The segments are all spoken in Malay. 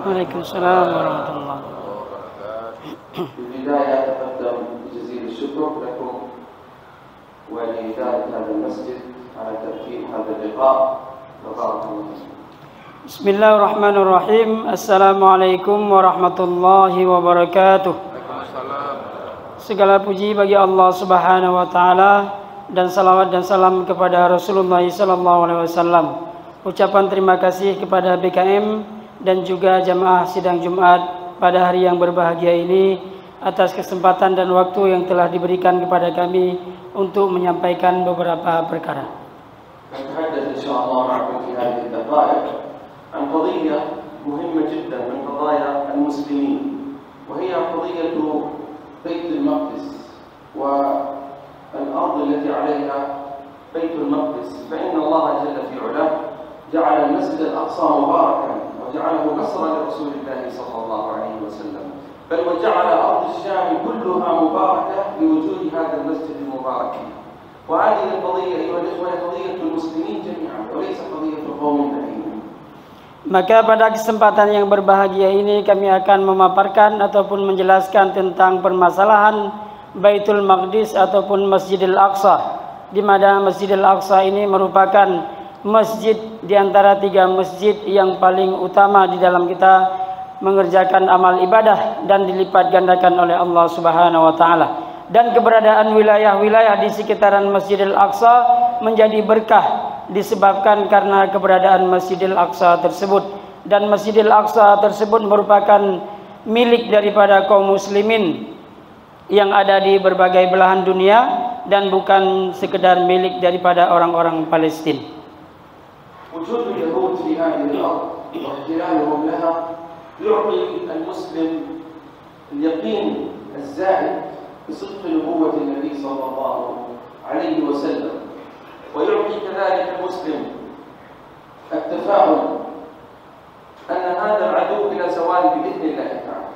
Waalaikumsalam warahmatullahi wabarakatuh. في البداية أتقدم بجزيل الشكر لكم ولإدارة هذا المسجد على ترتيب هذا اللقاء. بارك الله فيكم. Bismillahirrahmanirrahim. Assalamualaikum warahmatullahi wabarakatuh. Segala puji bagi Allah Subhanahu wa taala dan salawat dan salam kepada Rasulullah sallallahu alaihi wasallam. Ucapan terima kasih kepada BKM dan juga jamaah sidang Jumat pada hari yang berbahagia ini atas kesempatan dan waktu yang telah diberikan kepada kami untuk menyampaikan beberapa perkara. نتحدث إن شاء الله معكم في هذه الدقائق عن قضية مهمة جدا من قضايا المسلمين، وهي قضية بيت المقدس والأرض التي عليها بيت المقدس. فإن الله جل في علاه جعل المسجد الأقصى مباركا وجعله نصرا لرسول الله صلى الله عليه وسلم، بل وجعل أرض الشام كلها مباركة بوجود هذا المسجد المبارك. وهذه القضية أيها الإخوة قضية المسلمين جميعا وليس قضية قوم بعينهم. Maka pada kesempatan yang berbahagia ini kami akan memaparkan ataupun menjelaskan tentang permasalahan Baitul Maqdis ataupun Masjidil Aqsa, di mana Masjidil Aqsa ini merupakan masjid di antara 3 masjid yang paling utama di dalam kita mengerjakan amal ibadah dan dilipat gandakan oleh Allah Subhanahu wa taala. Dan keberadaan wilayah-wilayah di sekitaran Masjidil Aqsa menjadi berkah disebabkan karena keberadaan Masjidil Aqsa tersebut, dan Masjidil Aqsa tersebut merupakan milik daripada kaum muslimin yang ada di berbagai belahan dunia dan bukan sekedar milik daripada orang-orang Palestina. وجود اليهود في هذه الأرض واحتلالهم لها يعطي المسلم اليقين الزائد بصدق نبوة النبي صلى الله عليه وسلم، ويعطي كذلك المسلم التفاؤل أن هذا العدو إلى زوال بإذن الله تعالى.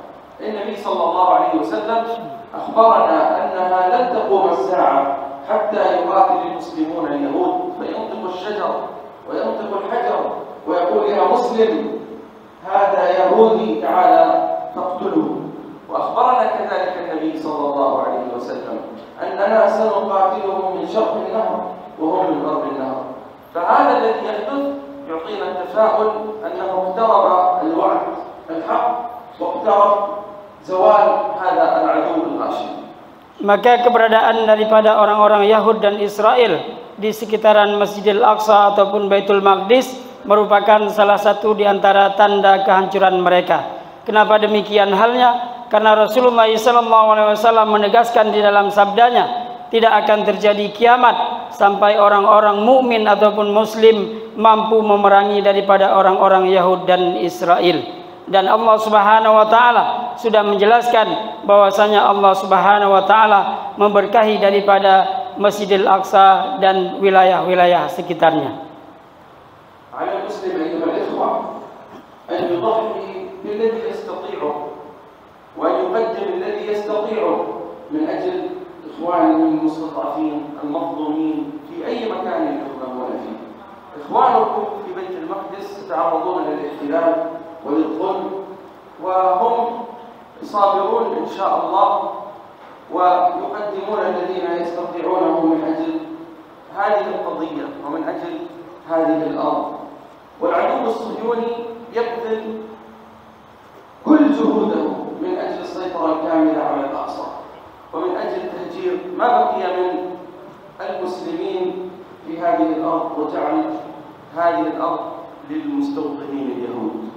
النبي صلى الله عليه وسلم أخبرنا أنها لن تقوم الساعة حتى يقاتل المسلمون اليهود فينطق الشجر وينطق الحجر ويقول يا مسلم هذا يهودي تعالى فاقتله. وأخبرنا كذلك النبي صلى الله عليه وسلم أننا سنقاتلهم من شرق النهر وهم من غرب النهر. فهذا الذي يحدث يعطينا التفاؤل أنه اقترب الوعد الحق واقترب زوال هذا العدو الغاشم. Maka keberadaan daripada orang-orang Yahud dan Israel di sekitaran Masjidil Aqsa ataupun Baitul Maqdis merupakan salah satu di antara tanda kehancuran mereka. Kenapa demikian halnya? Karena Rasulullah SAW menegaskan di dalam sabdanya, tidak akan terjadi kiamat sampai orang-orang mukmin ataupun muslim mampu memerangi daripada orang-orang Yahud dan Israel. Dan Allah Subhanahu wa taala sudah menjelaskan bahwasanya Allah Subhanahu wa taala memberkahi daripada Masjidil Aqsa dan wilayah-wilayah sekitarnya. Ala muslim ayyuha al-ikhwa an yudhi billadhi yastati'u wa yuqaddim alladhi yastati'u min ajl ikhwanina al-mustad'afin al-madhlumin fi ay makan yaqumuna fihi. Ikhwanukum fi Bait al-Maqdis yata'arraduna lil-ihtilal وللظلم وهم صابرون إن شاء الله ويقدمون الذين يستطيعونه من أجل هذه القضية ومن أجل هذه الأرض. والعدو الصهيوني يبذل كل جهوده من أجل السيطرة الكاملة على الأقصى ومن أجل تهجير ما بقي من المسلمين في هذه الأرض وجعل هذه الأرض للمستوطنين اليهود.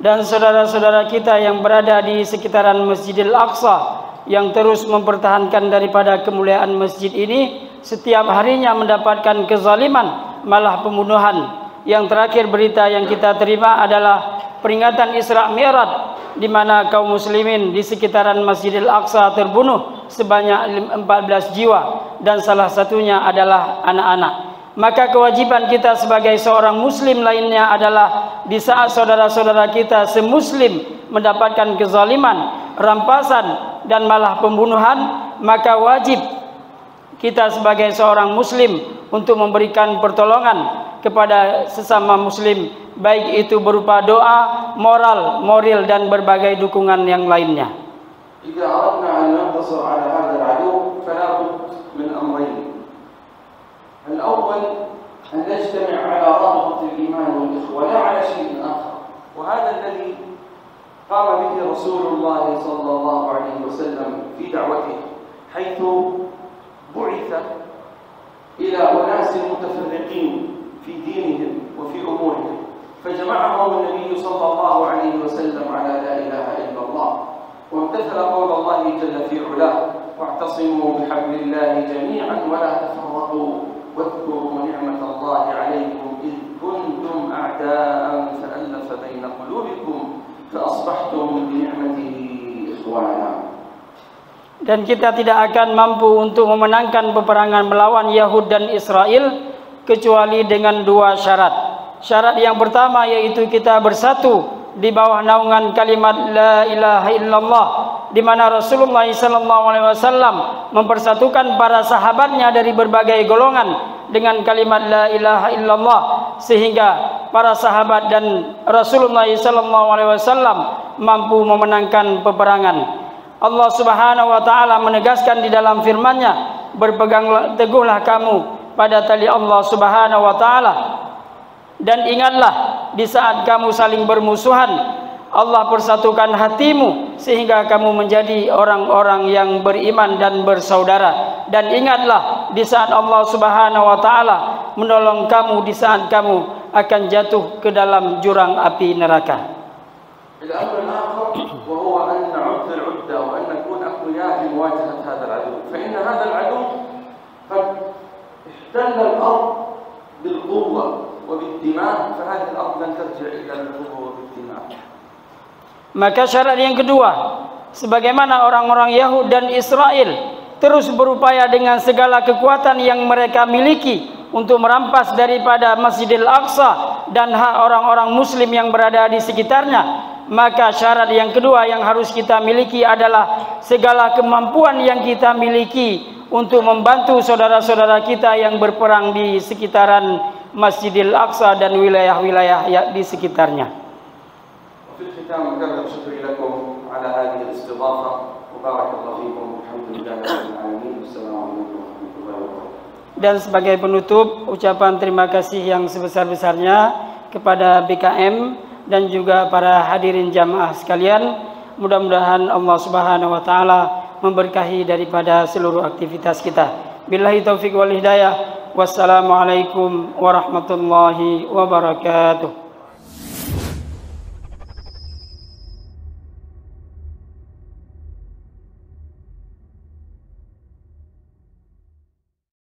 Dan saudara-saudara kita yang berada di sekitaran Masjidil Aqsa yang terus mempertahankan daripada kemuliaan masjid ini, setiap harinya mendapatkan kezaliman, malah pembunuhan. Yang terakhir berita yang kita terima adalah peringatan Isra Mi'raj, di mana kaum muslimin di sekitaran Masjidil Aqsa terbunuh sebanyak 14 jiwa dan salah satunya adalah anak-anak. Maka kewajiban kita sebagai seorang muslim lainnya adalah di saat saudara-saudara kita semuslim mendapatkan kezaliman, rampasan dan malah pembunuhan, maka wajib kita sebagai seorang muslim untuk memberikan pertolongan kepada sesama muslim baik itu berupa doa, moral dan berbagai dukungan yang lainnya. إذا أردنا أن ننتصر على هذا العدو فلا بد من أمرين. الأول أن نجتمع على رابطة الإيمان والإخوة لا على شيء آخر، وهذا الذي قام به رسول الله صلى الله عليه وسلم في دعوته، حيث بعث إلى أناس متفرقين في دينهم وفي أمورهم، فجمعهم النبي صلى الله عليه وسلم على لا إله إلا الله، وامتثل قول الله جل في علاه: واعتصموا بحبل الله جميعا ولا تفرقوا واذكروا نعمة الله عليكم إذ كنتم أعداء فألف بين قلوبكم فأصبحتم بنعمته إخوانا. Dan kita tidak akan mampu untuk memenangkan peperangan melawan Yahud dan Israel kecuali dengan dua syarat. Syarat yang pertama yaitu kita bersatu di bawah naungan kalimat la ilaha illallah, di mana Rasulullah SAW mempersatukan para sahabatnya dari berbagai golongan dengan kalimat la ilaha illallah, sehingga para sahabat dan Rasulullah SAW mampu memenangkan peperangan. Allah Subhanahu wa taala menegaskan di dalam firman-Nya, berpegang teguhlah kamu pada tali Allah Subhanahu wa taala, dan ingatlah di saat kamu saling bermusuhan, Allah persatukan hatimu sehingga kamu menjadi orang-orang yang beriman dan bersaudara. Dan ingatlah di saat Allah Subhanahu wa taala menolong kamu di saat kamu akan jatuh ke dalam jurang api neraka. الأمر الآخر وهو أن نعد العدة وأن نكون أقوياء في مواجهة هذا العدو، فإن هذا العدو قد احتل الأرض بالقوة وبالدماء، فهذه الأرض لن ترجع إلا بالقوة وبالدماء. Maka syarat yang kedua, sebagaimana orang-orang Yahud dan Israel terus berupaya dengan segala kekuatan yang mereka miliki untuk merampas daripada Masjidil Aqsa dan hak orang-orang muslim yang berada di sekitarnya, maka syarat yang kedua yang harus kita miliki adalah segala kemampuan yang kita miliki untuk membantu saudara-saudara kita yang berperang di sekitaran Masjidil Aqsa dan wilayah-wilayah di sekitarnya. وفي الختام أكرر شكري لكم على هذه الاستضافة وبارك الله فيكم والحمد لله رب العالمين والسلام عليكم ورحمة الله وبركاته. Dan sebagai penutup, ucapan terima kasih yang sebesar-besarnya kepada BKM dan juga para hadirin jamaah sekalian. Mudah-mudahan Allah Subhanahu wa taala memberkahi daripada seluruh aktivitas kita. Billahi taufiq wal hidayah. Wassalamualaikum warahmatullahi wabarakatuh.